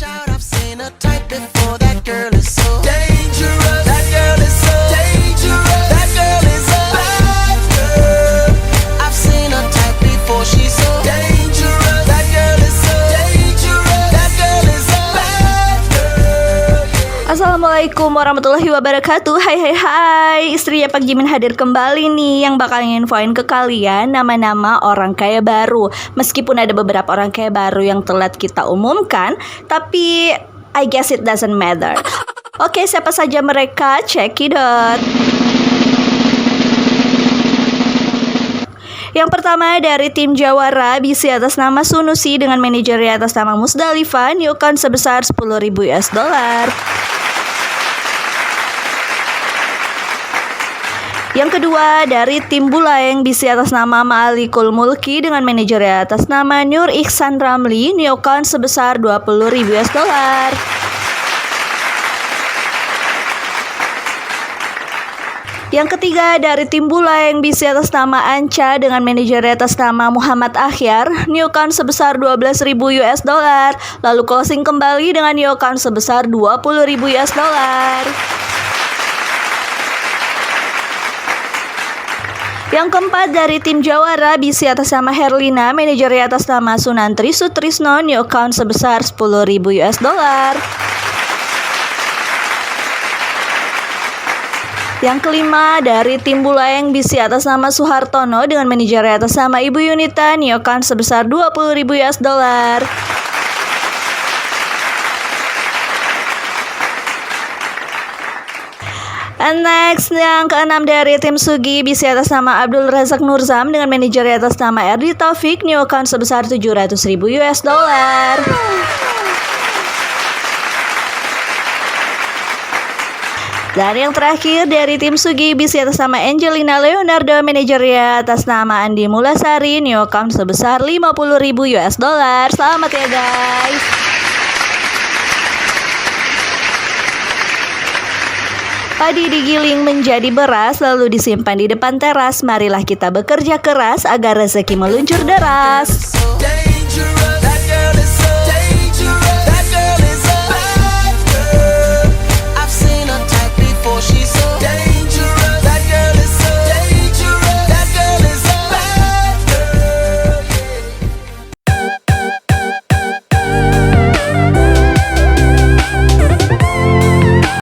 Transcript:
out, I've seen her type before. That girl is so dangerous. That girl is so dangerous. That girl is a bad girl. I've seen her type before. She's so dangerous. That girl is so dangerous. That girl is a bad girl. Assalamualaikum warahmatullahi wabarakatuh. Hai, istrinya Pak Jimin hadir kembali nih, yang bakal nginfoin ke kalian nama-nama orang kaya baru. Meskipun ada beberapa orang kaya baru yang telat kita umumkan, tapi I guess it doesn't matter. Oke, siapa saja mereka? Check it out. Yang pertama dari tim Jawara, BC atas nama Sunusi dengan manajernya atas nama Musdalifah, newcon sebesar 10.000 US dollar. Yang kedua dari tim Bulaeng, BC atas nama Maalikul Mulki dengan manajernya atas nama Nur Ihsan Ramli, newcon sebesar 20.000 US dollar. Yang ketiga dari tim Bulaeng, BC atas nama Anca dengan manajernya atas nama Muhammad Akhyar, newcon sebesar 12.000 US dollar. Lalu closing kembali dengan newcon sebesar 20.000 US dollar. Yang keempat dari tim Jawara, BC atas nama Herlina, manajernya atas nama Sunantri Sutrisno, newcon sebesar 10.000 US dollar. Yang kelima dari tim Bulaeng, BC atas nama Suhartono dengan manajernya atas nama Ibu Yunita, newcon sebesar 20.000 US dollar. And next, yang keenam dari tim Sugi, BC atas nama Abdul Razak Nurzam dengan manajernya atas nama Erdi Taufik, newcon sebesar 700.000 US dollar. Dan yang terakhir dari tim Sugi, BC atas nama Angelina Leonardo, manajernya atas nama Andi Mulasari, newcon sebesar 50.000 US dollar. Selamat ya guys. Padi digiling menjadi beras lalu disimpan di depan teras. Marilah kita bekerja keras agar rezeki meluncur deras. So dangerous.